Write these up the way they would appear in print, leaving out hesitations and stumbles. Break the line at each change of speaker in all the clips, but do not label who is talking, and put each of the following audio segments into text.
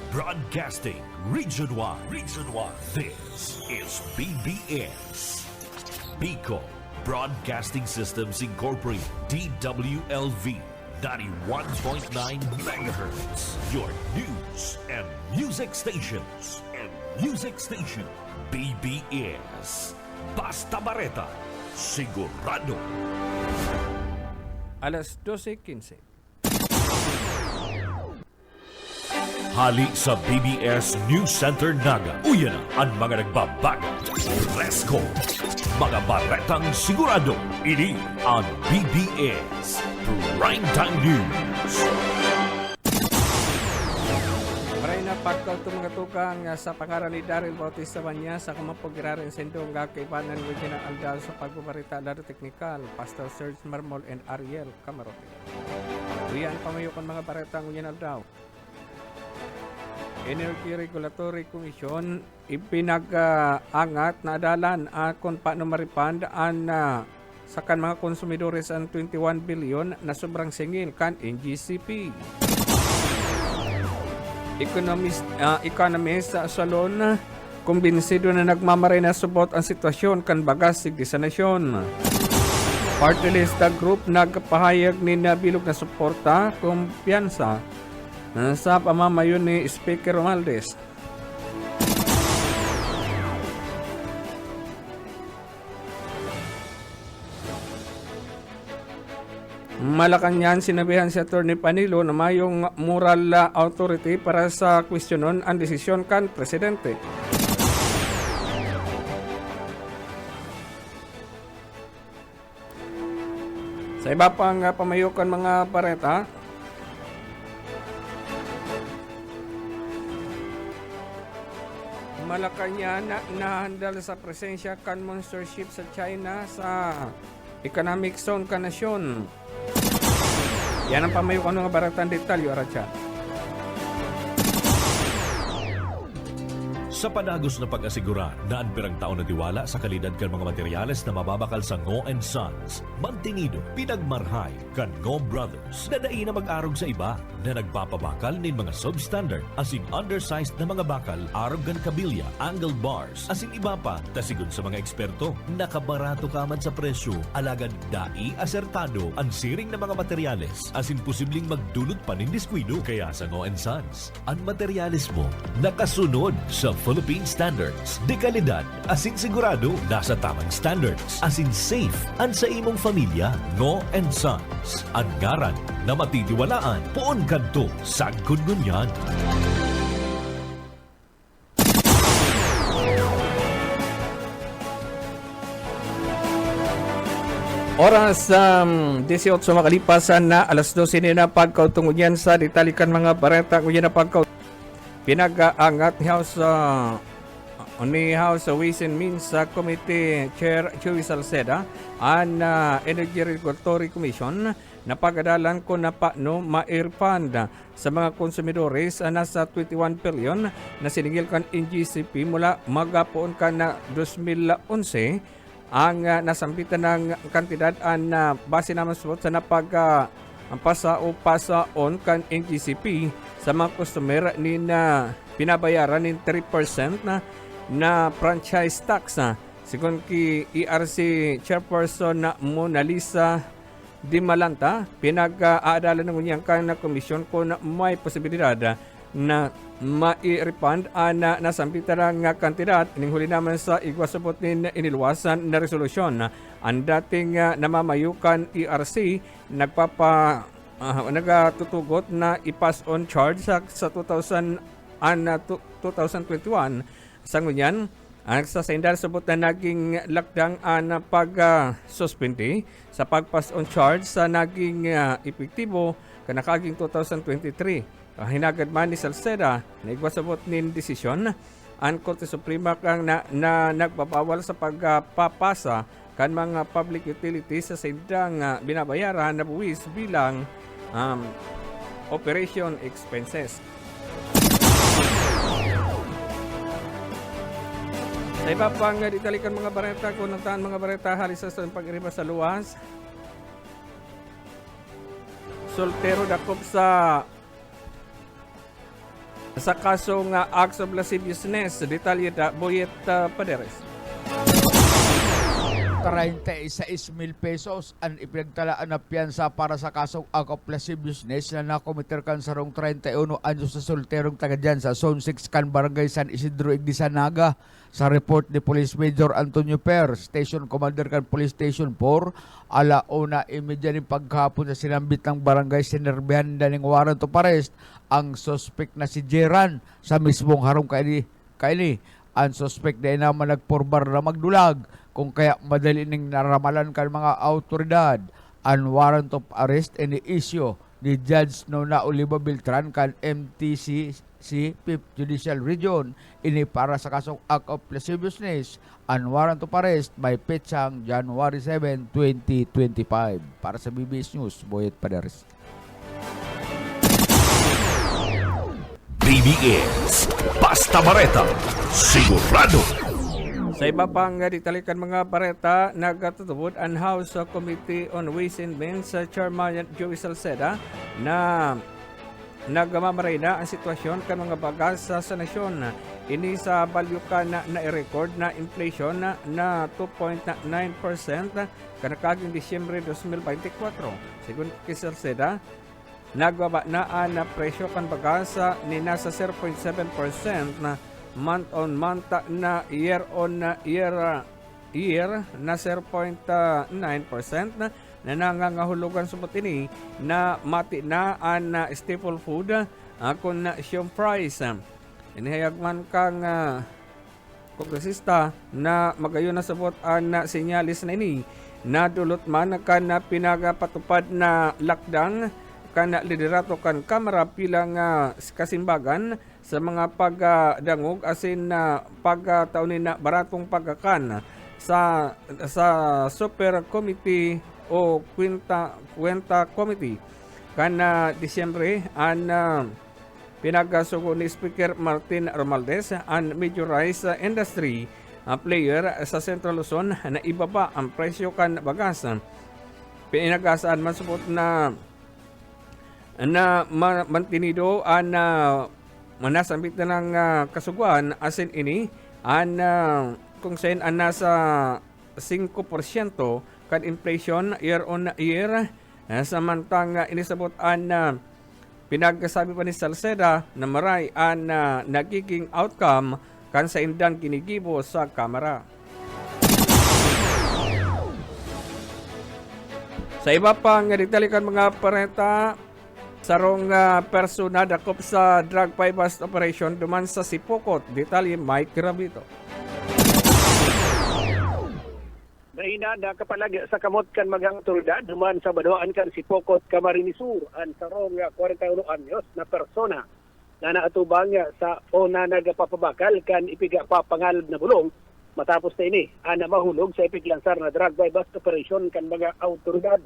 Broadcasting Region 1. This is BBS. Bicol Broadcasting Systems Incorporated. DWLV 91.9 MHz. Your news and music stations. BBS. Basta Bareta. Sigurado.
Alas 12:15.
Hali sa BBS News Center Naga. Uyan na ang mga nagbabago. Let's go! Mga baretang sigurado. Ini ang BBS Primetime News.
Maray na pagkautumagatukang sa pangaran ni Daryl Bautista Banya sa kamapagirarin sendong kakaibanan ng Regina Aldal sa pagbabarita laro teknikal, Pastor Serge Marmol and Ariel Camarote. Riyan pamayukan mga baretang Regina Aldal. Energy Regulatory Commission ipinag-angat na adalan kung paano maripand ang sa kan mga konsumidores ang 21 billion na sobrang singil kan NGCP. Economist sa salon kumbinsido na nagmamaray na subot ang sitwasyon kan bagas sigdi sa nasyon. Party list group nagpahayag ni nabilog na suporta kumpiyansa sa pamamayon ni Speaker Romualdez. Malacanang sinabihan si Atty. Panilo na mayong moral authority para sa kwestiyonon ang desisyon kan presidente. Sa iba pang pamayukan mga pareta, Malacanang nahandal sa presensya kan monster ship sa China sa economic zone kan nasyon. Yan ang pamayukan ng baratan detalyo, Aracha.
Sa panagos na pag-asigura na ang pirang taon na tiwala sa kalidad kan mga materyales na mababakal sa Ngo & Sons, mantinido, pinagmarhay kan Ngo Brothers na dai na mag-arog sa iba na nagpapabakal nin mga substandard asin undersized na mga bakal, arog kan kabilya, angle bars, asin iba pa, tasigon sa mga eksperto, nakabarato kaman sa presyo, alagad dai asertado ang siring na mga materyales, asin posibleng magdulot pa nin diskwido. Kaya sa Ngo & Sons, ang materyales mo nakasunod sa Philippine Standards. De kalidad, asin sigurado, nasa tamang standards. Asin safe, ang sa imong pamilya. Ngo & Sons. Ang ngaran na matitiwalaan. Poon kadto, sagkod ngunyan.
Oras 18 makalipasan na alas 12 na pagkautungod yan sa detalikan mga bareta kung yan na pagkautungod. Pinag-aangat ni House Ways and Means Committee Chair Joey Salceda ang Energy Regulatory Commission na pagadalan ko na paano ma-refund sa mga konsumidores nasa 21 billion na siningil kan NGCP mula magapoon ka na 2011 ang nasampitan ng kantidad na base naman sa ang pasaon kan NGCP sa mga customer ni na pinabayaran ng 3% na franchise tax sigon ki ERC Chairperson na Mona Lisa Di Malanta, pinag-aadalan ng unyang kan na komisyon ko na may posibilidad na mai-refund na nasampitan ng kantidad. Ining huli naman sa igwasabot ni inilwasan na resolusyon. Ang dating namamayukan ERC nagatutugot na i-pass on charge sa 2021. Sa ngunyan, sa sendal sabot na naging lakdang na pag-suspende sa pag-pass on charge sa naging epektibo kanakaging 2023. Hinagad man ni Salceda na igwasabot nin desisyon ang Korte Suprema kang na nagbabawal sa pagpapasa kan mga public utilities sa sendang binabayaran na buwis bilang operation expenses. Sa iba pang ditalikan mga bareta, kunantaan mga bareta halis sa pag-iriba sa luwas. Soltero dakop sa sa kasong acts of lasciviousness. Detalye da Boyet Paderes.
36,000 pesos ang ipinagtalaan na piyansa para sa kasong act of lasciviousness na nakomiter kan sarong 31 anyos sa solterong taga dyan sa Zone 6 kan Barangay San Isidro Igdisanaga. Sa report ni Police Major Antonio Per, Station Commander kan Police Station 4, alauna imedya ni paghapon sa sinambit ng barangay sinerbihan daning warrant of arrest ang suspect na si Jeran sa mismong harong kaini. Ang suspect na naman nagporbar na magdulag kung kaya madali ning naramalan kan mga autoridad. Ang warrant of arrest ini issue ni Judge Nona Oliva Beltran kan MTC si 5th Judicial Region ini para sa kasong act of lasciviousness. Ang warrant of arrest may petsang January 7, 2025. Para sa BBS News, Boyet Paderes.
BBS Basta Bareta, sigurado.
Sa iba pang ditalikan mga bareta, nagtutubod ang House Committee on Ways and Means Chairman Joey Salceda na nagmamaray na ang sitwasyon kan mga bagas sa nasyon. Ini sa balyukan na i-record na inflation na 2.9% kanakaging Disyembre 2024. Sigun kay Salceda, nagbaba na ang presyo kan bagas ni nasa 0.7% na month-on-month na year-on-year na 0.9% na nangangahulugan sumot ini na mati na ang staple food kung na siyong price. Inihayagman kang kongresista na magayon na sabot ang sinyalis na ini na dulot man kan pinagapatupad na lockdown kan liderato kan kamera pilang kasimbagan sa mga pagdangog asin na pagtaunin na baratong pagkakan sa Super Committee o Kwenta Committee kan Disyembre an pinagasugo ni Speaker Martin Romualdez ang major rice industry player sa Central Luzon na ibaba ang presyo kan bagas. Pinagasaan man supot na mantinido ang manasambit na ng kasuguan asin ini ang kung saan ang nasa 5% kan inflation year on year. Samantang inisabot ang pinagsasabi pa ni Salceda na maray ang nagiging outcome kan sa indang ginigibo sa kamera. Sa iba pang ditalikan mga pareta, sarong persona dakop sa drug buy-bust operation duman sa Sipokot. Detalye Mike Rabito.
Mahina na kapalag sa kamot kan magang otoridad duman sa badoan kan Sipokot, Camarines Sur ang sarong 41 anyos na persona na naatubang sa ona nagapapabakal kan ipiga pa pangalab na bulong matapos na ini ana mahulog sa ipiglansar na drug buy-bust operation kan mga autoridad.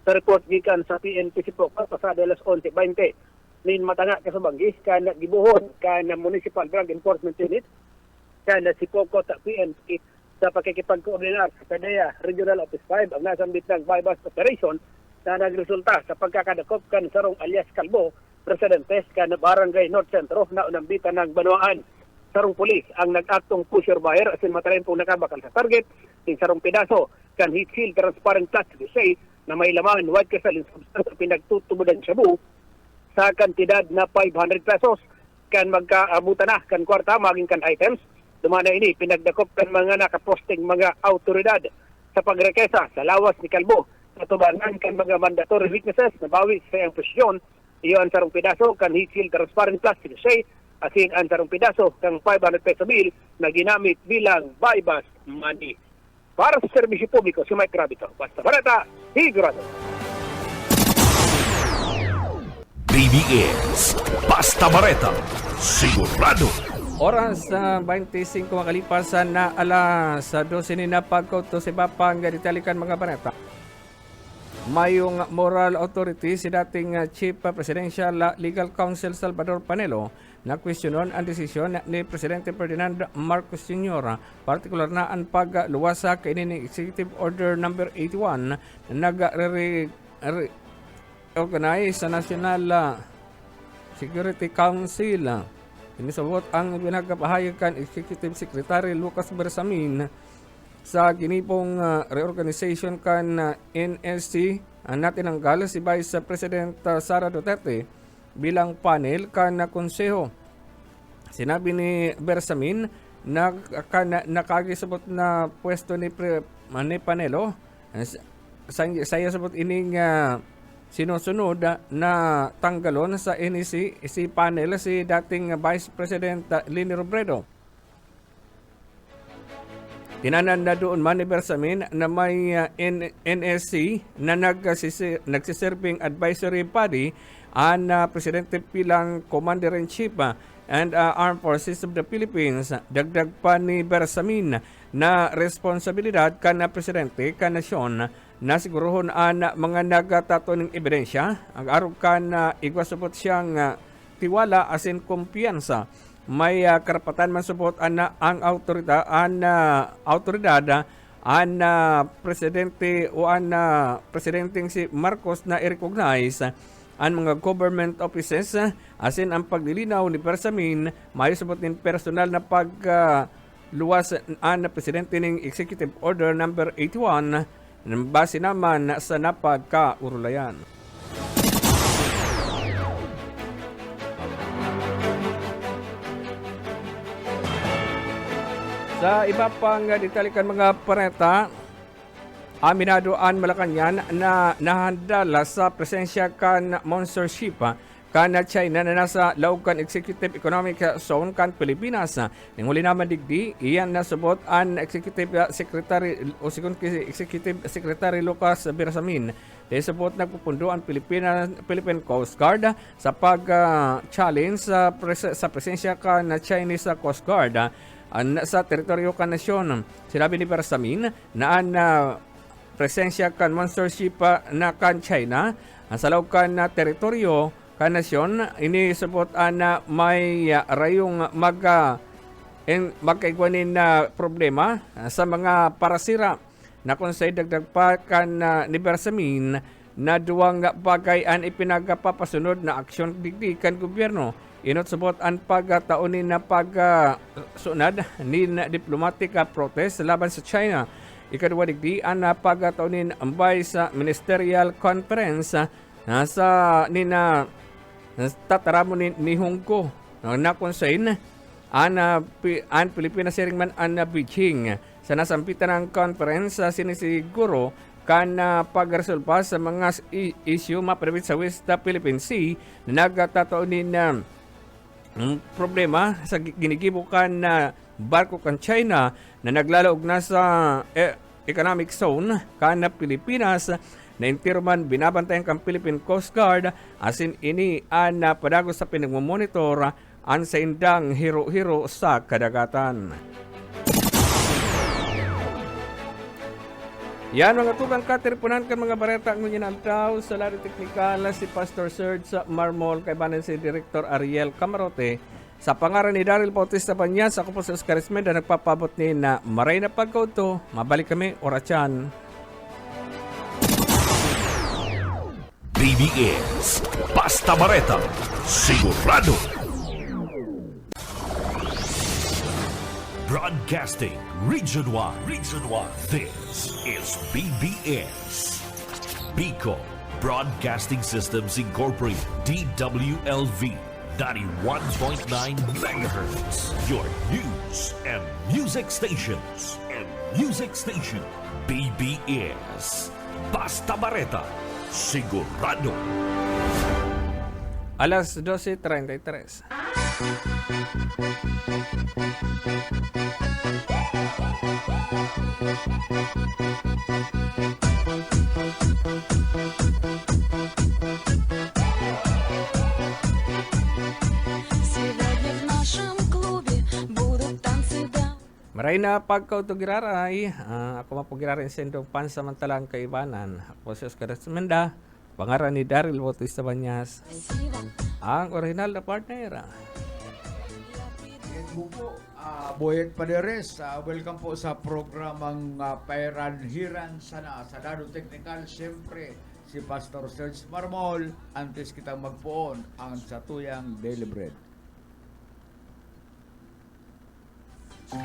Sa report gikan sa PNP Sipokot pasado alas 11:20 nin matanga kasubanggi kan gibuhon kan Municipal Drug Enforcement Unit kan Sipokot PNP sa pakikipag-koordinar sa PDEA Regional Office 5 ang nasambit ng buy-bust operation na nagresulta sa pagkakadakop kan sarong alias Kalbo, presidente kan Barangay North Centro na unambitan ng Banuaan. Sarong pulis ang nag-aktong pusher buyer asin matalain pong nakabakal sa target. Yung sarong pidaso kan heat seal transparent plastic say na may laman white crystalline substance pinagtutubudan shabu sa kantidad na 500 pesos kan magkaabutan na kan kwarta maging kan items. Dumana ini pinagdakop kan mga nakaposting mga autoridad sa pagrekesa sa lawas ni Kalbo sa tubanan kan mga mandatory witnesses na bawi sa iyang posisyon. Iyon sarong pidaso kan heat seal transparent plastic say asin ang sarong pidaso kang 500 peso bill na ginamit bilang buy-bust money. Para sa serbisyo publiko, si Mike Rabito. Basta Bareta, sigurado.
BBS Basta Bareta, sigurado.
Oras 25 makalipas na alas 12 na pagkauto si Bapang ditalikan mga banata. Mayong moral authority si dating Chief Presidential Legal Counsel Salvador Panelo na kwestiyonon ang desisyon ni Presidente Ferdinand Marcos Jr. Partikular na ang pagluwas sa kainin Executive Order No. 81 na nag-organize sa National Security Council. Inisabot ang pinagpahayag kan Executive Secretary Lucas Bersamin sa ginipong reorganization kan NSC na tinanggal si Vice President Sara Duterte bilang panel kan konseho. Sinabi ni Bersamin na nakagisabot na pwesto ni Panelo. Saya sabot ining sinusunod na tanggalon sa NEC si panel si dating Vice President Leni Robredo. Tinanan na doon man ni Bersamin na may NSC na nagsiserving advisory body ang Presidente bilang Commander-in-Chief and Armed Forces of the Philippines. Dagdag pa ni Bersamin na responsibilidad kan Presidente kan nasyon na siguruhon ang mga nagatato ng ebidensya ang arog kan igwasabot siyang tiwala asin kumpiyansa. May karapatan man subot ang autoridad ang presidente o ang presidenteng si Marcos na i-recognize ang mga government offices asin ang paglilinaw ni Bersamin may subot ng personal na pagluwas ang presidente ng Executive Order number 81 base naman sa napagkaurulayan. Sa iba pang detalikan mga pareta, aminado ang Malacanang na nahandala sa presensya kan monster ship kan China na nasa laog kan Executive Economic Zone kan Pilipinas. Ning huli naman digdi, iyan nasubot ang Executive Secretary o Executive Secretary Lucas Bersamin. Desubot nagpupundo ang Philippine Coast Guard sa pag-challenge sa presensya kan Chinese Coast Guard sa teritoryo kan nasyon. Sinabi ni Bersamin na ang presensya kan monster ship na kan China sa laog kan teritoryo kanasyon inisabot na may rayong magkaigwanin na problema sa mga parasira na kung sa'y dagdag pa kan ni Bersamin na duwang bagay ang ipinagapapasunod na aksyon digdi kan gobyerno. Inot subot ang pagtaunin na pagsunad ni diplomatic protest laban sa China. Ikadwa digdi ang pagtaunin ambay sa ministerial conference sa nina tataramo ni Hongko na konsain ang Pilipinas sharing man ang Beijing sa nasampitan ng conference sinisiguro kan pagresolba sa mga issue maprevit sa West Philippine Sea na nagtataunin na problema sa ginigibukan na barko kan China na naglalaog na sa economic zone kan Pilipinas na intirman binabantayan kang Philippine Coast Guard asin ini ang padagos sa pinagmumonitor ang sa indang hiro-hiro sa kadagatan. Yan mga tugang katirpunan kan mga bareta ang ngunyan sa lari teknikal si Pastor Serge Marmol kaibanan si Director Ariel Camarote sa pangaran ni Daryl Bautista Banyas. Ako po si Oscar Esmenda nagpapabot ni na maray na pagkauto. Mabalik kami orasyan.
BBS Basta Bareta Sigurado Broadcasting Region 1 This is BBS Bicol Broadcasting Systems Incorporated DWLV 91.9 MHz Your news and music stations BBS Basta Bareta Sigurado.
Alas 12:33. Maray na pagkautugiraray, ako mapugirarin sa indong pansamantalang kaibanan. Ako si Oscar Esmenda, pangaran ni Daryl Bautista Banyas, ang original na partner.
Yan po po, Boyet Paderes, welcome po sa programang Pairanhiran Sana. Sa Dado Technical, siyempre, si Pastor Serge Marmol, antes kitang magpuon ang Satuyang Daily Bread.
Mula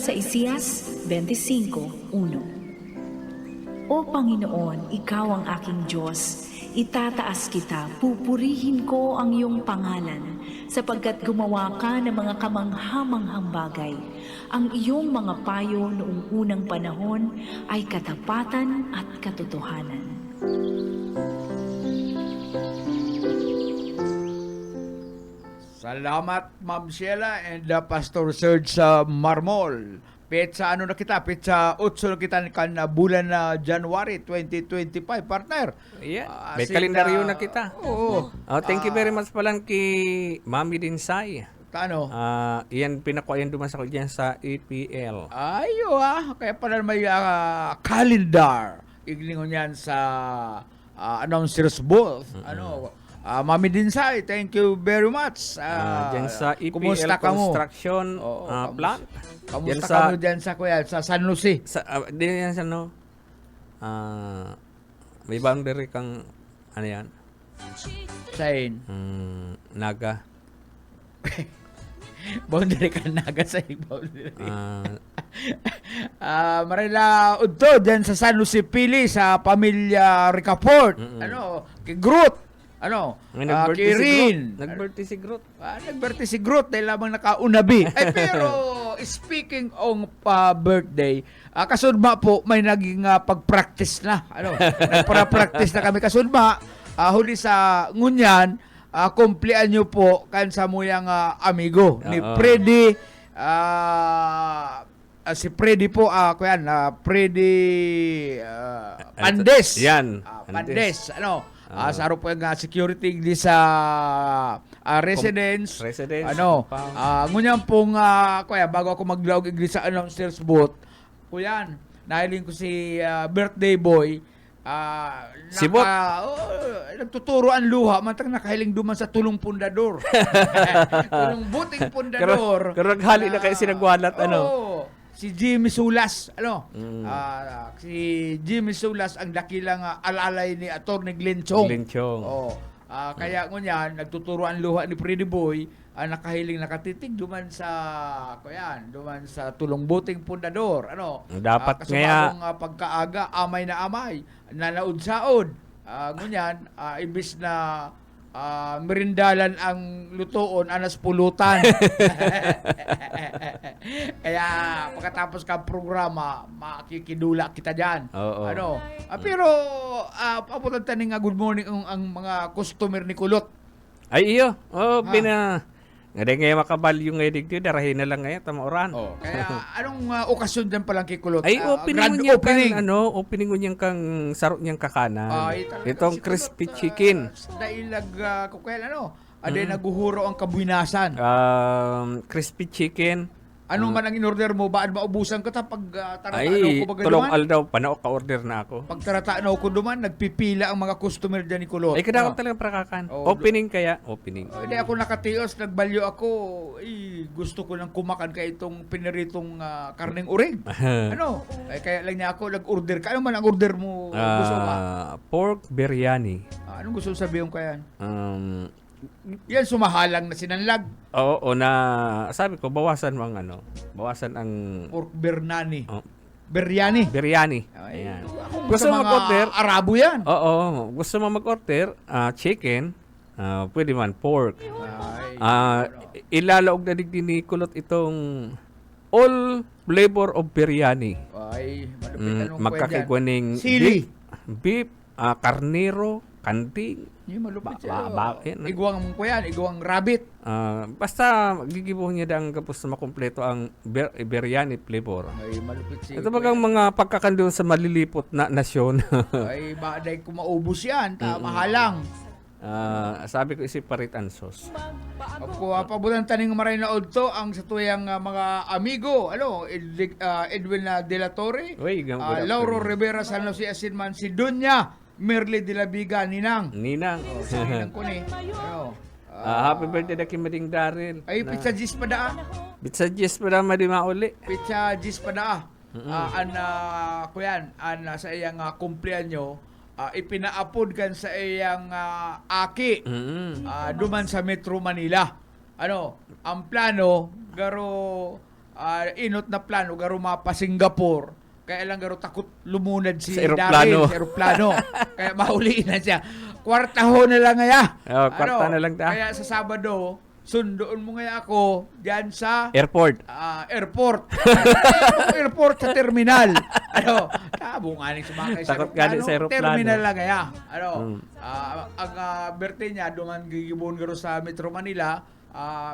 sa Isaias 25:1. O Panginoon, Ikaw ang aking Diyos, itataas kita, pupurihin ko ang iyong pangalan, sapagkat gumawa ka ng mga kamanghamanghang bagay. Ang iyong mga payo noong unang panahon ay katapatan at katotohanan.
Salamat, Ma'am Sheila and Pastor Serge sa Marmol. Petsa ano na kita? Petsa 8 na kita kan bulan na January 2025, partner.
Yeah. May kalendaryo na kita.
Oo.
Thank you very much palang kay Mami Dinsay.
Tano?
Iyan pinakuayan duman sa ko dyan sa EPL.
Ayo kaya pala may calendar. Iglingon yan sa announcer's booth. Mami Dinsay, thank you very much.
Dyan sa EPL
kumusta ka mo?
Construction Plant.
Kamusta
Yan
ka mo dyan sa kuya? Sa San Jose?
Din yan sa no? May boundary kang ano yan?
Sain?
Naga.
Boundary ka naga sa boundary. Marila udto dyan sa San Jose Pili sa pamilya Ricaport. Kay Groot.
Nag-birthday si
Kirin.
Groot. Nag-birthday si Groot.
Nag-birthday si Groot dahil lamang nakaunabi. Pero speaking of birthday, kasudma po may naging pag-practice na. Nagpara-practice na kami kasudma. Huli sa ngunyan, kumplian nyo po kan sa muyang amigo ni Freddy. Si Freddy po, Freddy Pandes.
Yan.
Pandes. Sa po yung security di sa residence. Ngunyan pong, bago ako maglaog igli sa announcer's booth, kuyan, nahiling ko si birthday boy,
si Bot.
Nagtuturo ang luha, mantang nakahiling duman sa tulong pundador. Tulong buting pundador.
Pero naghali na kayo sinagwalat,
si Jimmy Sulas, si Jimmy Sulas ang dakilang alalay ni Atty. Glenn Chong. Kaya ngunyan, nagtuturo ang luha ni Freddy Boy, nakahiling nakatitig duman sa tulong buting pundador.
Dapat ngaya
pagkaaga, amay na amay, nanaud-saod. Ngunyan, ibis na merindalan ang lutoon, anas pulutan. Kaya pagkatapos ka programa, makikidula kita dyan. Pero papunta taning good morning ang mga customer ni Kulot.
Ay iyo. Nga ngayon makabalyo ngayon digdi, darahin na lang ngayon, tamaoran.
Kaya anong okasyon dyan palang kay Kulot?
Ay, opening niya opening niyang kang sarot niyang kakanan. Itong crispy chicken.
Dahil aday naguhuro ang kabuinasan.
Crispy chicken.
Ano man ang in-order mo? Baan maubusan ka pag taratanaw
Ay,
ko ba
tulong
ganuman?
aldaw, panao ka-order na ako.
Pag taratanaw ko duman, nagpipila ang mga customer dyan ni Kulot.
Ay, kadakot talaga prakakan. Opening kaya? Opening.
Hindi ako nakatios, nagbalyo ako. Gusto ko nang kumakan ka itong piniritong karneng uring. Kaya lang niya ako, nag-order ka. Ano man ang order mo? Gusto ka?
Pork biryani.
Anong gusto sabihin ko yan? Yan, sumahalang na sinanlag.
Oo, sabi ko, bawasan bawasan ang
Pork bernani. Biryani.
biryani.
Ay,
Ayan.
gusto mo mag-order? Arabo yan.
Oo, gusto mo mag-order, chicken, pwede man, pork. Ilalaog na digdi ni Kulot itong all flavor of biryani.
Ay, malupit. Anong
Magkakigwaning
sili.
beef, karnero, kanding.
Yung malupit siya.
Yan.
Igwang ko yan, igwang rabbit.
Basta gigibuhin niya dang kapos na makumpleto ang biryani flavor.
Ay, malupit siya.
Ito bagang mga pagkakandoon sa malilipot na nasyon.
Ay, baday ko maubos yan. Mahalang.
Sabi ko isip paritan sauce.
Ako, pabulan taning maray na odto ang sa tuyang mga amigo. Edwin De La Torre.
Uy,
Lauro Rivera, San Jose Asinman, si Dunya Merle de la Viga, Ninang. Si Ninang ko ni.
Happy birthday na kimading Daryl.
Ay, pizza gis pa daa.
Pizza Jess pa naman di mauli.
Pizza gis pa daa. kuyan sa iyang kumpleanyo, ipinaapod kan sa iyang aki duman sa Metro Manila. Ano, ang plano garo inot na plano garo mapa Singapore. Kaya lang garo takot lumunad si
Sa eroplano.
Daryl sa eroplano. Kaya mahuliin na siya. Kwartaho na lang ngaya.
Kwarta na lang ta.
Kaya sa Sabado, sundoon mo ngaya ako diyan sa
Airport.
airport. Airport sa terminal. Ano, tabo nga ning sumakay sa
Takot nga din sa eroplano.
Terminal lang kaya. Ano, ang birthday niya duman gigibon garo sa Metro Manila.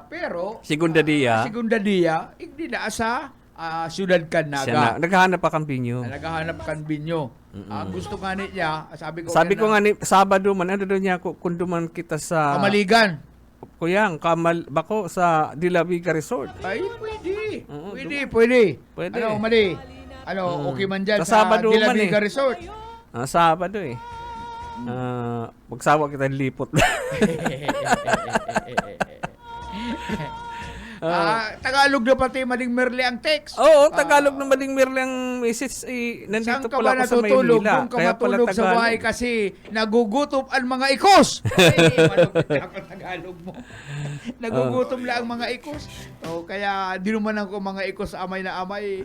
Pero
Segunda dia.
Segunda dia, hindi na sa Siyudad
Siya na,
Canaga.
naghahanap pa kang binyo.
Naghahanap kan binyo. Gusto nga niya,
Sabi ko nga ni Sabado man, ano doon niya, kung duman kita sa
Kamaligan.
Kuyang, bako sa De La Viga Resort.
Ay, pwede.
Oo,
Pwede.
Pwede.
Ano, Mali? Ano, okay man dyan
Sa
sa
Sabado
De La
man
Viga
eh.
Resort.
Sabado eh. Magsawa kita lipot.
Tagalog na pati Mading Merle ang text.
Oo, Tagalog na Mading Merle ang message. Nandito
Saan ka
pala
ba
ako sa
natutulog?
Maynila.
Doon ka
Kaya pala
matulog sa
Tagalog.
bahay kasi nagugutom ang mga ikos. Ay, malupit ako Tagalog mo. Nagugutom lang ang mga ikos. Kaya di naman ako mga ikos amay na amay.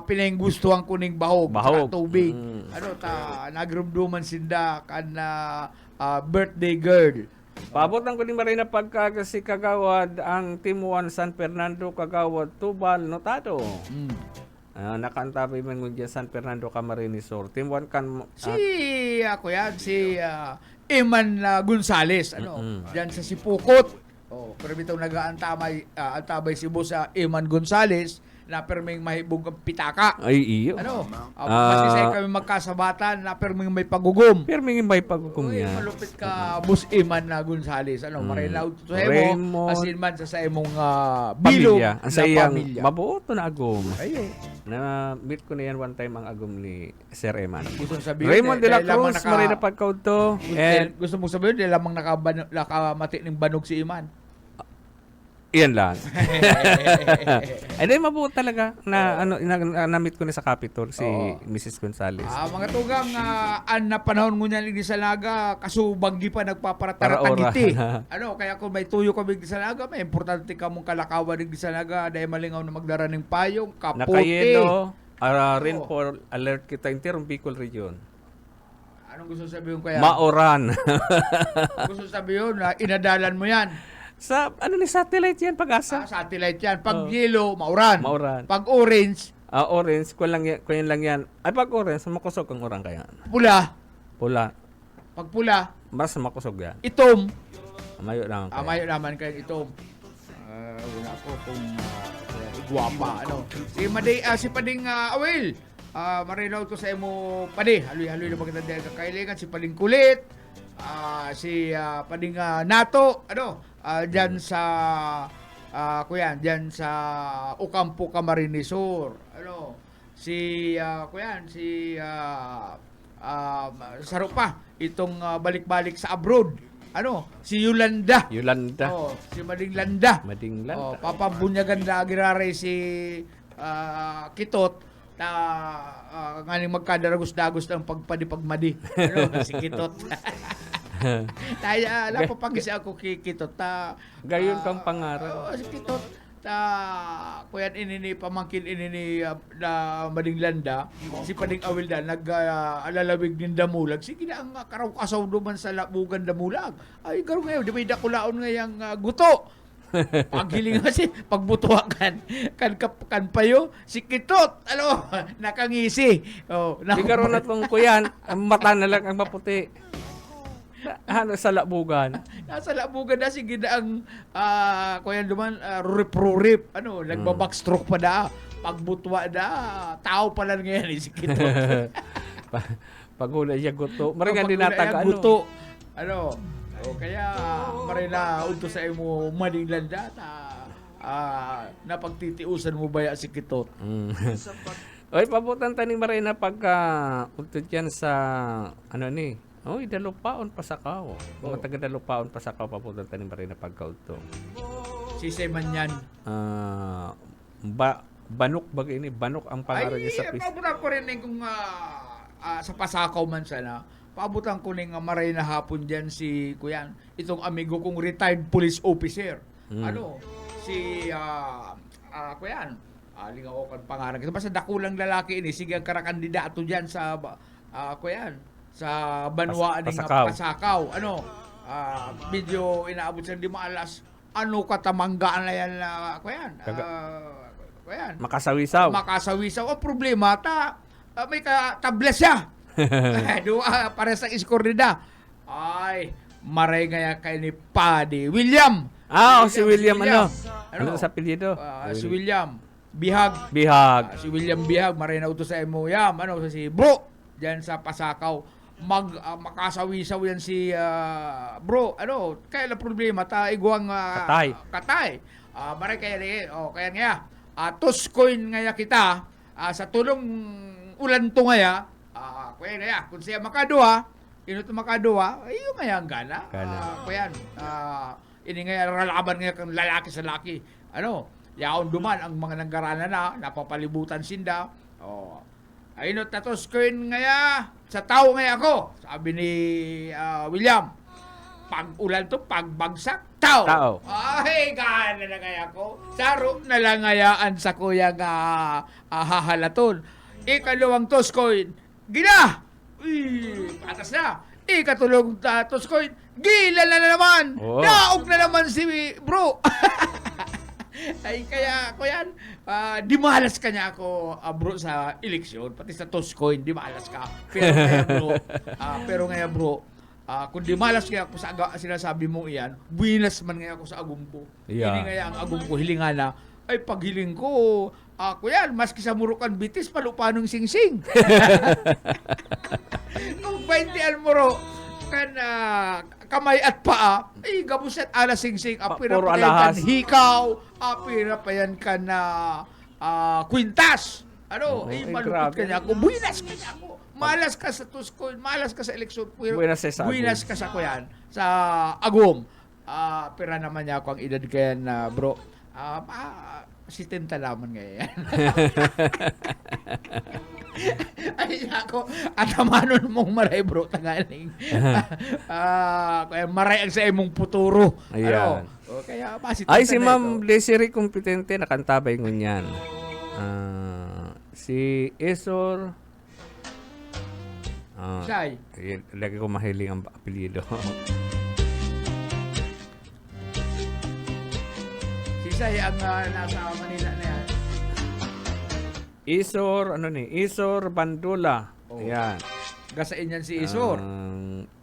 Pinahinggustuhan ko ning bahog.
Bahog.
Tsaka tubig. Nagrumduman sinda kan birthday girl.
Pabutan ko ni Marina pagka kasi kagawad ang Team 1 San Fernando kagawad Tubal Notado. Nakantabay man mo dyan San Fernando Camarines Sur. Team 1 kan...
si Eman Gonzales. Diyan sa Sipukot. Pero bitaw nag-aantabay si boss sa Eman Gonzales na perming mahibog ang pitaka.
Ay, iyo.
Kasi sa kami magkasabatan na perming may pagugum.
Pero may pagkukum
Uy,
niya.
malupit ka, Boss Eman Gonzales. Marilaw to sa
Raymond.
emo, asin man sa imong bilog
Pamilya. Ang
na
sayang,
pamilya.
mabuo to na agum.
Ayun.
Na-meet ko na yan one time ang agum ni Sir Eman.
Gusto mong sabihin,
Raymond de la
dahil lamang
Cruz, Marina Pagkauto. And
gusto mong sabihin, dahil lamang nakamati ng banog si Iman.
iyan lang. Ay, di, mabuo talaga na na-meet ko na sa Capitol si Mrs. Gonzales.
Mga tugang na panahon mo niyan di Salaga, kasubag di pa
Para
nagpaparataratagiti.
ora.
Kaya kung may tuyo kami di Salaga, may importante ka mong kalakawan di Salaga dahil malingaw na magdara ng payong, kapote.
Nakayelo, rainfall alert kita interong Bicol Region.
Anong gusto sabihin ko yan?
Maoran.
Gusto sabihin na inadalan mo yan.
Sa ni satellite yan pag-asa.
Satellite yan. Pag yellow, mauran.
Mauran.
Pag orange,
Orange, kuyan lang yan. Ay, pag orange, makusog ang orang kaya.
pula.
Pula,
Pag pula,
mas makusog yan.
itom.
Mayo lang.
Mayo naman kayo itom. Wala ko kung guwapa. Si Pading Awil. Marinaw ko sa imo Padi. Haloy-haloy na maganda dahil kakailangan. Si Pading Kulit. Si Pading Nato. Diyan sa diyan sa Ocampo Camarines Sur. Si Sarupa itong balik-balik sa abroad. Si Yolanda. Si Mading Landa.
Mading lang.
Papabunyagan na agirare si Kitot na nganing magkadaragos-dagos ng pagpadi-pagmadi. Si Kitot. Tayo, napapagis ako kay Kitot.
Gayon kang pangarap.
Si Kitot. Kuyan inini, pamangkin inini na Mading Landa, si Pading Awilda, nag-alalawig ng damulag. Sige na ang karaw-kasaw duman sa labugan damulag. Ay, garo ngayon, di ba dakulaon ngayang guto. Paghiling kasi, pagbutuwa kan payo, si Kitot, nakangisi.
Ikaroon na itong kuyan, ang mata na lang ang maputi. Sa labugan.
Nasa labugan na, sige na ang, kuyan duman, rurip-rurip, nagbabackstroke pa na, pagbutwa na, tao pala ngayon, si Kitot.
Paghula siya guto. Maringan din natag,
guto. Kaya marina unto sa imo Mading Landa napagtitiusan mo baya si Kitot.
Oy, pabutan tani Marina pagka untod yan sa dalupaon pa sa kao. Mga taga dalupaon pa sa kao pabutan tani Marina pagka uto.
Si Seman yan.
Banok ba ini? Banok ang pangalan
Ay,
niya sa
pabutan ko rin kung sa Pasakaw man sana. Pabutan ko rin maray na hapon dyan si Kuyan. Itong amigo kong retired police officer. Ano? Si Kuyan. Lingaw ko ang pangalan. Kasi basta dakulang lalaki ini. Sige ang karakandidato dyan sa Kuyan. Sa Banwa ng
Pasakaw.
Pasakaw. Ano? Medyo inaabot siya di maalas. Ano katamanggaan na yan Kuyan? Kuyan.
Makasawisaw.
Makasawisaw. Ang problema, may tablet siya. Para sa score nila. Ay, maray ngaya kay ni Paddy William.
Si William ano? Ano sa apelyido?
Si William Bihag.
Bihag.
Si William Bihag, maray na utos sa MOYAM. Si Bro, dyan sa Pasakaw. Makasawisaw yan si Bro. Kaya na problema, iguang katay. Maray kaya ni, kaya nga. Tuskoin ngaya kita sa tulong ulan to ngaya kuya ngaya kung siya makaduha ito makaduha ay yung ngaya ang gana kuya ini ngaya ralaban ngaya kang lalaki sa laki yaon duman ang mga nanggarana na napapalibutan sinda ayun na tuskoin ngaya sa tao ngaya ako sabi ni William pag ulan to pagbagsak tao. Ay, gana na kaya ko. Saro na lang ngayaan sa kuya nga hahalaton. Ikalawang toskoin, gina! Uy, patas na. Ikatulong toskoin, gila na naman. Naog na naman si Bro. Ay, kaya ko yan, di malas ka niya ako, Bro, sa eleksyon. Pati sa toskoin, di malas ka. Pero ngaya, Bro, kung di malas kaya ako sa sinasabi mo iyan, buinas man nga ako sa agum ko.
Yeah.
Hindi nga ang agum ko, hilingana, ay paghiling ko, ako yan, maski sa murukan bitis, palupanong singsing. Kung 20 muro, kan kamay at paa, ay gabuset ala singsing, apira
Puro
pa yan
alahas.
kan hikaw, apira pa yan kan kwintas. Malupit
grabe.
ka niya ako, buinas ka niya ako. Malas ka sa tuskoy, malas ka sa eleksyon,
Buinas sa agum.
buinas ka sa kuyan, sa agum. Pera naman niya ako ang edad kaya na Bro. Si Tinta naman ngayon. Ay ako, atamanon mong maray Bro, tagaling. Kaya maray ang sa imong puturo.
Ayan.
Kaya si
Ay,
Tinta
si
na
Ma'am
ito.
Desiree Competente, nakantabay ngunyan. Si Esor,
Say,
lagi ko mahiling ang apelyido.
si Say ang nasa Manila na yan.
Isor Bandula. Ayan.
Gasain yan si Isor.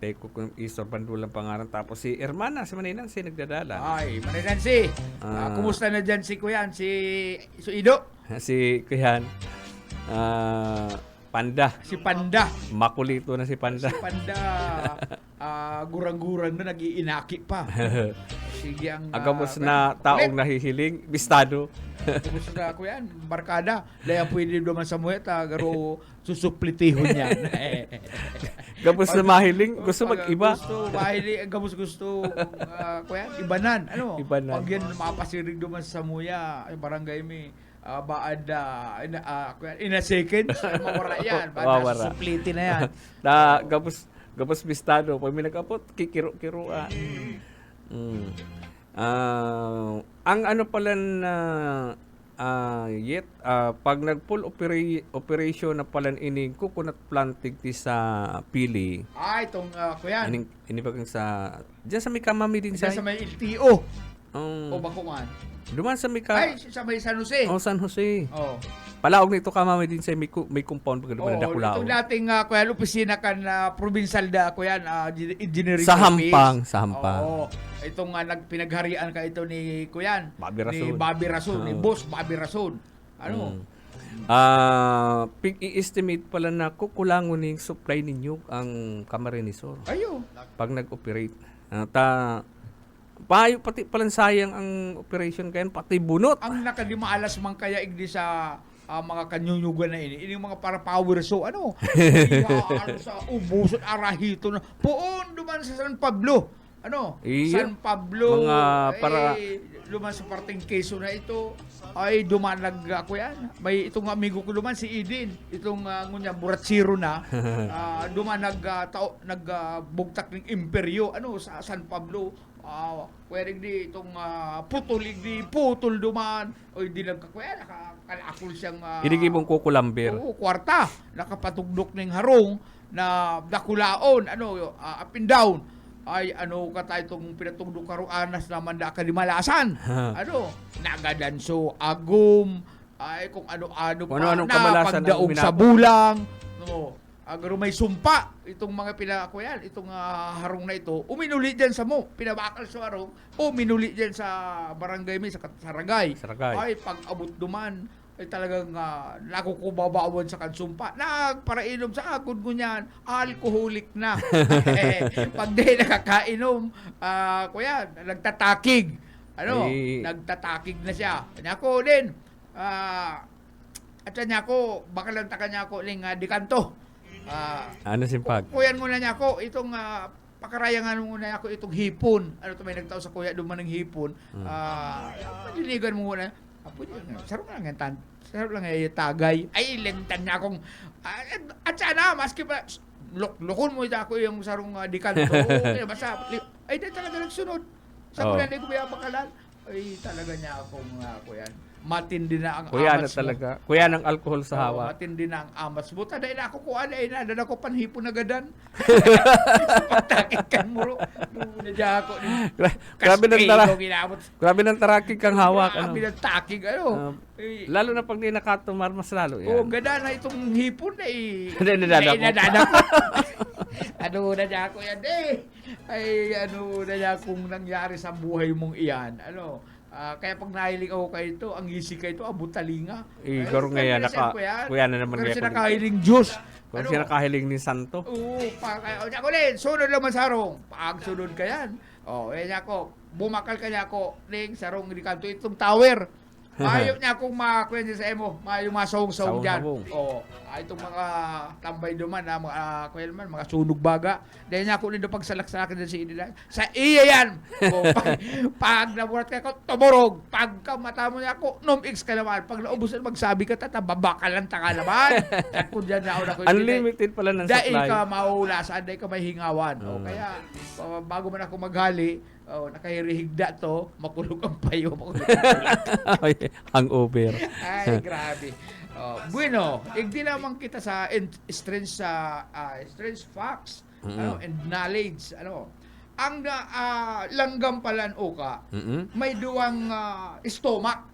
Teko kung Isor Bandula ang pangalan. Tapos si Hermana, si Maninan, si nagdadala.
Ay, Maninansi. Kumusta na dyan si Kuyan? Si Ido?
Si Kuyan. Panda.
Si Panda.
Makulito na si Panda.
Si Panda. Gurang-gurang na nag-iinaki pa. Sige ang...
Agamos na taong nahihiling, bistado.
Agamos na Kuyan, barkada. Daya pwede naman sa muhet, garo susuplitihon yan.
Gabos na mahiling, gusto mag-iba.
Gusto, mahiling, gusto, Kuyan, ibanan.
Ibanan.
Pag yan, mapasirig naman sa muya, barangay mi. Baad in a second mawara yan
Mawara.
supliti na yan
Gabos bistado pag may nag-apot kikiro-kiruan. Ang ano pala na pag nag-full operation na pala ini coconut planting ti sa pili.
itong Kuyan
Ini bagang sa diyan sa may kamami din
sa
sa
may LTO o Bakuman.
Duman sa may
Ay, sa may San Jose.
San Jose.
Oh.
Palaog nito kamami din sa may compound pag duman na Dakulao.
Itong dating Kuyan opisina kan provincial da Kuyan engineering
Sa
office.
Hampang.
Oo. Itong nagpinagharian ka ito ni Kuyan. Ni
Bobby Rason.
Bobby Rason, ni Boss Bobby Rason.
I-estimate pala na kukulangon ng supply ninyo ang Camarinesor
Ayo.
pag nag-operate. Payo pati palang sayang ang operation kayan pati bunot.
Ang nakadimaalas man kaya igdi sa mga kanyunyugan na ini mga para power so sa ubusot arahito na poon duman sa San Pablo San Pablo,
mga para-
luman sa parting Quezon na ito, ay dumanag ako yan. May itong amigo ko luman, si Idin, itong ngunya, Buratsiro na, dumanag, nagbugtak ng imperyo, sa San Pablo, pwedeng di itong putulig di putol duman, o di nagkakuya, nakakalakol siyang,
Inigibong kukulambir.
oo, kwarta, nakapatugdok ng harong, na dakulaon, up and down, ay ka tayo itong pinatugdok karuanas naman da ka di malasan. Nagadanso, agum, ay kung ano-ano
Kung
pa,
ano-anong
na
kamalasan ang
pagdaog sa
minako.
bulang. Agaro may sumpa, itong mga pinakuyan, itong harong na ito, uminuli dyan sa mo, pinabakal sa harong, uminuli dyan sa barangay may, sa Saragay.
Saragay.
Ay, pag abot duman, ay talagang nakukubabawan sa kansumpa. Nagparainom sa agod ko niyan, alcoholic na. Pag di nakakainom, kuya, nagtatakig. Nagtatakig na siya. Kanya ko din, at niya ko, baka lang taka niya ko ng dikanto.
Ano simpag?
Kuyan muna niya ako, itong pakarayangan muna ako itong hipon. May nagtao sa kuya, duman ng hipon. Maliligan mo muna. Sarap lang yan, sarap lang yung tagay. Ay, lentan niya akong, at sana, maski pa, lukon mo ako yung sarong dikanto. Basta, ay, di talaga nagsunod. Sa kuya, hindi ko ba yung bakalan? Ay, talaga niya akong, kuya, matindi na ang
Kuya na
amas mo.
talaga. Kuya ng alcohol sa hawak.
Matindi na ang amas mo. Dahil ako kuha na dahil ako panhipon na gadan. Pagtakit kan mo. Nadya ako.
Grabe ng
ginamot.
Grabe ng tarakig kang hawak.
Grabe ng takig.
Lalo na pag di nakatumar, mas lalo
Oo,
yan.
gada na itong hipon na
Nadadako.
na niya ako yan Ay, na niya kung nangyari sa buhay mong iyan. Kaya pag nahiling ako kayo ito, ang isi kayo ito, abutalinga.
Garo nga yan. Kuya na naman
Kasi
nga.
nakahiling Diyos.
Kung siya nakahiling ni Santo.
Oo, ako din, sunod lang sarong. Pag sunod ka yan. Niya ako, bumakal ka niya ako, ning sarong di kanto itong tower. Ayaw niya akong makakwento sa emo, yung mga sawong-sawong dyan. Itong mga tambay duman, mga sunog baga. Dahil niya ako nito pagsalak-salakin din si Inila. Sa iya yan! Pag naburat ka ako, tumurog. Pagka mata mo niya ako, num-x ka naman. Pag naubusan, magsabi ka, babakalan ta ka naman. At kung dyan na ako
Unlimited pala ng
dahil
supply.
ka maulasan, dahil ka may hingawan. Kaya, bago man ako maghali, nakahirihigda to, makulog ang payo, makulog ang tulak.
Hangover.
Ay, grabe. Bueno, hindi naman kita sa strange facts and knowledge. Ang langgam palan ka, may duwang stomach.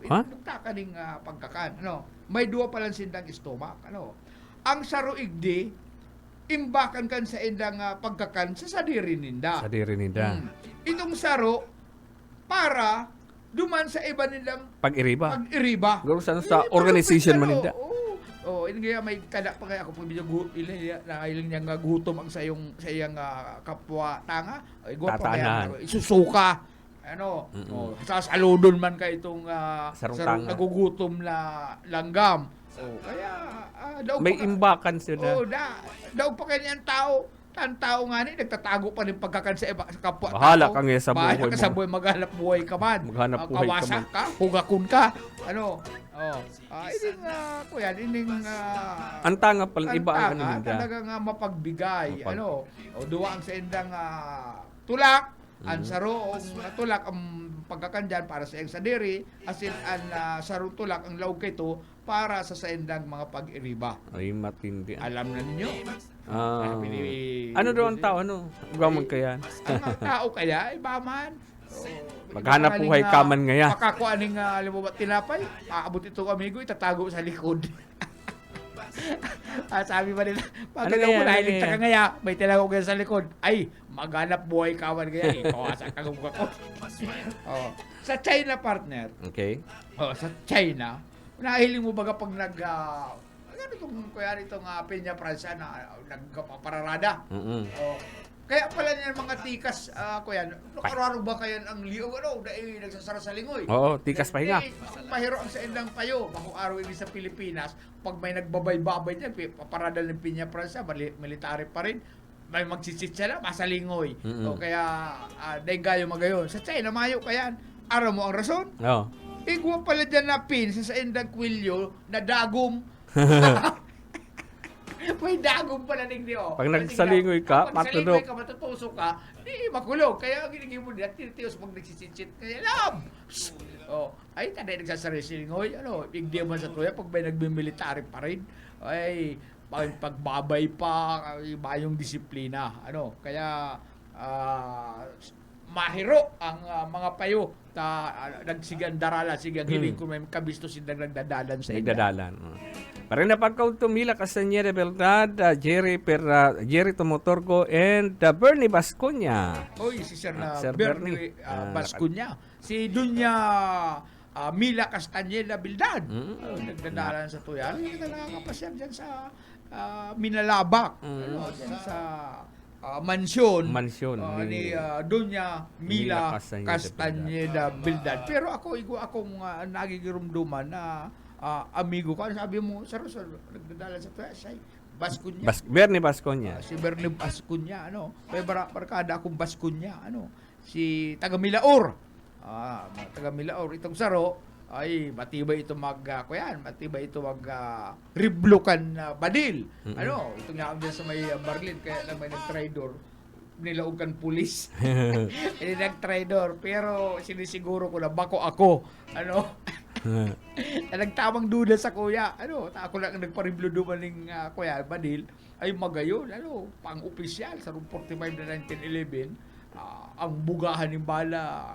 Nagtaka ning pagkakan. May duwa palan sindang stomach. Ang saruigdi, imbakan kan sa indang pagkakan sa sadiri ninda.
Sadiri ninda.
Itong saro, para duman sa iba nilang
Pag-iriba.
pag-iriba.
Garo sa organization man ninda.
Ini kaya may kada pa kaya ako pag medyo ilang niya nga gutom ang sa iyang kapwa tanga. Ay go pa
Tataanan.
kaya isusuka. Sa saludon man kay itong
Sarong
sarong
tanga.
nagugutom na langgam. Kaya daw
May
pa
imbakan sila.
daw pa kanya ang tao. Ang tao nga ni, nagtatago pa rin pagkakan sa iba, sa kapwa tao.
Bahala ka nga sa buhay
Bahala ka sa
mo.
buhay, maghanap buhay ka man.
Maghanap buhay ka
Kawasak
man.
ka, hugakun ka. Ining, kuya, ining,
Ang tanga pala, iba ang ano
tanga,
ninda.
talaga nga mapagbigay. Duwa ang sa indang tulak, ang sarong tulak, ang pagkakan dyan para sa iyang sadiri, asin ang sarong tulak, ang laog kito, para sa saindang mga pag-iriba.
Ay, matindi.
Alam na ninyo.
Ano daw ang tao? Gamang kaya?
Ang tao kaya, iba man.
Maghanap buhay ka man ngaya.
Makakuha ning alam mo ba, tinapay, aabot ito amigo, itatago sa likod. Sabi ba nila, pag
Ano
ano mo
kaya,
dahil
ano
ka
kaya?
ngaya, may tinago ka sa likod. Ay, maghanap buhay ka man kaya. Kawasan ka ko. Sa China, partner,
Okay.
sa China, nahiling mo baga pag ano itong, kuya itong Peña Francia na nagpapararada. Kaya pala niyan mga tikas, kuya, kararo ba kayan ang liog, dahil nagsasara sa lingoy.
Oo, tikas pahinga.
Mahiro ang sa indang payo. Bakong araw ini sa Pilipinas, pag may nagbabay-babay niyan, paparada ng Peña Francia, military pa rin. may magsisit siya na, masalingoy.
Mm-mm.
O kaya, dahil gayo magayon. Sa China, mayo ka yan. Araw mo ang rason?
Oh.
Igwa pala dyan na pin sa Indag Quillo na dagom. May dagom pala ning diyo.
Pag nagsalingoy ka,
pag nagsalingoy
matulog.
ka, matutusok ka, di makulog. Kaya ang ginigin mo nila, tinitios pag nagsisitsit. Kaya alam! Oh, ay, taday nagsasarisingoy. Ano, igdi man sa tuya, pag may nagbimilitary pa rin. Ay, pagbabay pa, iba yung disiplina. Ano, kaya, mahiro ang mga payo ta nagsigan darala sigang hiling kung may kabisto silang nagdadalan sa ida.
Nagdadalan. Para na pagkautumila ka sa Niere Belgrad, Jerry Tomotorgo and Bernie Basconia.
Oy, si Sir,
Sir
Bernie
Bernie.
Bascuña. Si Dunya Mila Castañeda Bildad. Nagdadalan sa tuya. Nakakapasyal dyan sa Minalabak. Ano, dyan sa mansyon ni Dunya Mila Castañeda Bildad. Pero akong nagigirumduman na amigo ko. Ano sabi mo, Sir, nagdadala sa tuya, siya Bascuña.
Bernie Basconia.
Si Bernie Bascuña, ano. May barkada akong Bascuña, ano. Si taga Milaor. Taga Milaor. Itong Saro, ay matibay ito matibay ito riblukan badil. Ano, ito nga dyan sa may Barlin, kaya lang may nag-traidor, nilaugan pulis. Hindi nag-traidor, pero sinisiguro ko na bako ako. Ano, nagtamang duda sa kuya. Ano, ako lang nagpariblo dumaling kuya badil, ay magayon, ano, pang-opisyal sa room 45 na 1911, ang bugahan ng bala,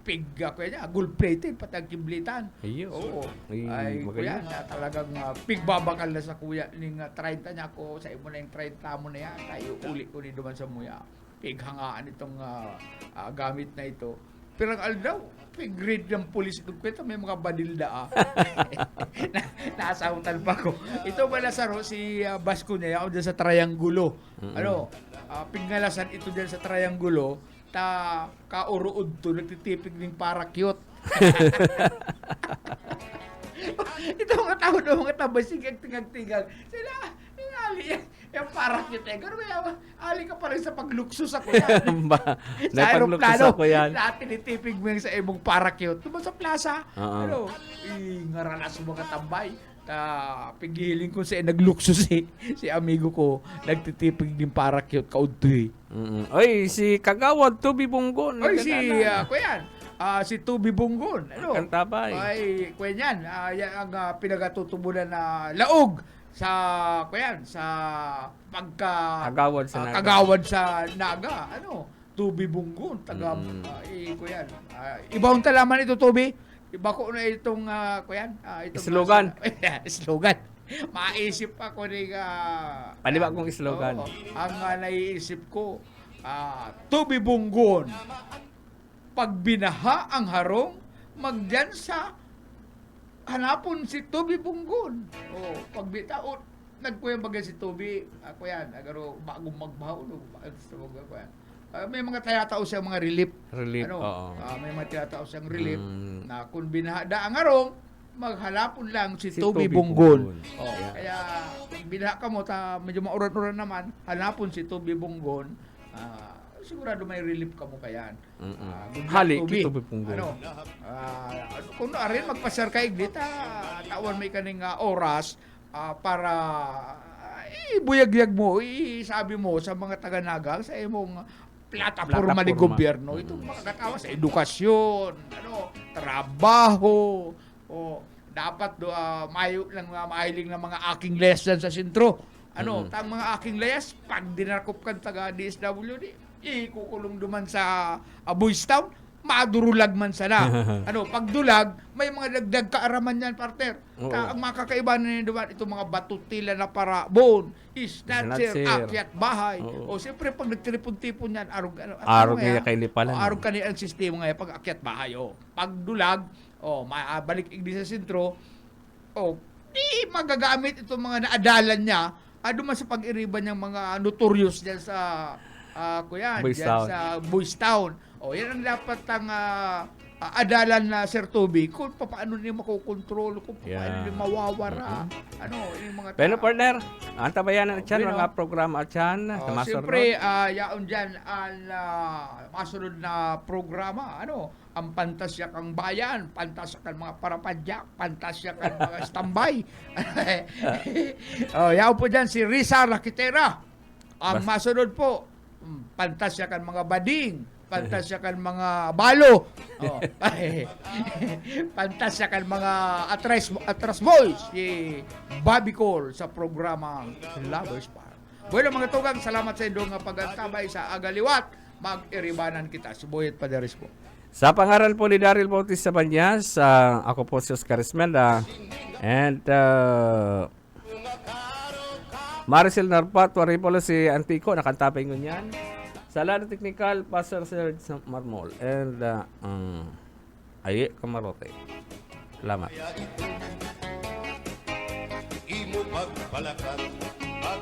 pig kuya niya, gold-plated, patag kiblitan.
Ayun.
Oo.
Ay,
Kuya,
magayon.
na talagang pig babakal na sa kuya. Ning 30 niya ko, sa imo na yung 30 mo na yan. Tayo uli duman sa muya. Pig hangaan itong gamit na ito. Pero ang aldaw, pig grade ng pulis itong kwento, may mga badilda Nasautan pa ko. Ito ba nasaro si Basco niya, ako dyan sa Triangulo. Ano, pingalasan ito dyan sa Triangulo, ta kauruod to, nagtitipig ng para-cute. Ito mga tao na mga tabasig ang tingag-tingag. Sila, ali yung para-cute Gano'n kaya, ali ka pa rin sa pagluksos ako yan. Sa aeroplano, lahat tinitipig mo yung sa imong para-cute. Tumo sa plaza, ano, ngaralas mo mga tambay. Pigiling ko siya nagluksos si amigo ko, nagtitipig din para-cute kaunti.
Oy, si Kagawad Tubi Bunggon.
Oy, si kuyan. Si Tubi Bunggon. Ano?
Kantabay.
Ay, kuyan yan. Yan ang pinagatutubunan na laog sa kuyan, sa
Kagawad sa Naga.
Kagawad sa Naga. Ano? Tubi Bunggon. Kuyan. Ibang talaman ito, Tubi. Iba ko na itong kuyan. Itong
Slogan.
Slogan. Maisip ako ni
Paniba kong slogan.
Ang naiisip ko, Tubi Bunggon. Pag binaha ang harong, magdyan sa hanapon si Tubi Bunggon. Pag bitaot, nagkuya bagay si Tubi, ako yan, agaro bagong magbaho, may mga tayatao siyang mga relief. Ano,
oo.
may mga tayatao siyang relief na kung binahada ang harong, maghalapon lang si Tubi Bunggon. Kaya binaha ka mo, medyo mauran-uran naman, hanapon si Tubi Bunggon, sigurado may relief ka mo kayan.
Hali, Tubi Bunggon.
Ano, kung rin magpasar ka iglit, tawan may kaning oras para ibuyag-yag mo, sabi mo sa mga taga-Naga, sa imong plataforma ni gobyerno, itong makakatawa sa edukasyon, ano, trabaho, dapat mahiling ng mga aking lesson sa sentro. Ano, tang mga aking layas, pag dinarkop kan taga DSWD, ikukulong duman sa Boys Town, madurulag man sana. Ano, pag dulag, may mga dagdag kaaraman yan, partner. Ang makakaiba na duman, itong mga batutila na para bone, snatcher, akyat bahay. Siyempre, pag nagtiripon-tipon yan, arog
niya kay Lipalan.
Arog ka niya ang sistema ngayon, pag akyat bahay. Pag dulag, balik igdi sa sentro, di magagamit itong mga naadalan niya, duman sa pag-iriban ng mga notorious dyan sa
Boys
dyan
Town.
sa Boys Town. Yan ang dapat ang adalan na Sir Toby kung paano niya makokontrol, kung paano
Yeah.
niya mawawara. Ano, yung mga
Pero partner, ang tabayanan at yan,
Bueno.
mga programa at yan, na masunod.
siyempre, yaon dyan ang masunod na programa, ang Pantasya kang Bayan, Pantasya kang mga Parapadyak, Pantasya kang mga Standby. Yaon po dyan si Risa Rakitera. Ang masunod po, Pantasya kang mga Bading, Pantasya kan mga balo. Pantasya kan mga atras boys. Si Bobby Cole sa programa Lovers Bar. Bueno mga tugang, salamat sa inyo nga pagantabay sa agaliwat. Mag-iribanan kita. Si Boyet Paderes po.
Sa pangaral po ni Daryl Bautista Banyas, ako po si Oscar Esmenda, and Maricel Narpat, wari po si Antico, nakantapay ngunyan. Sa lado technical, Pastor Serge Marmol, and Aye Kamarote. Salamat.
Imo pagpalakan at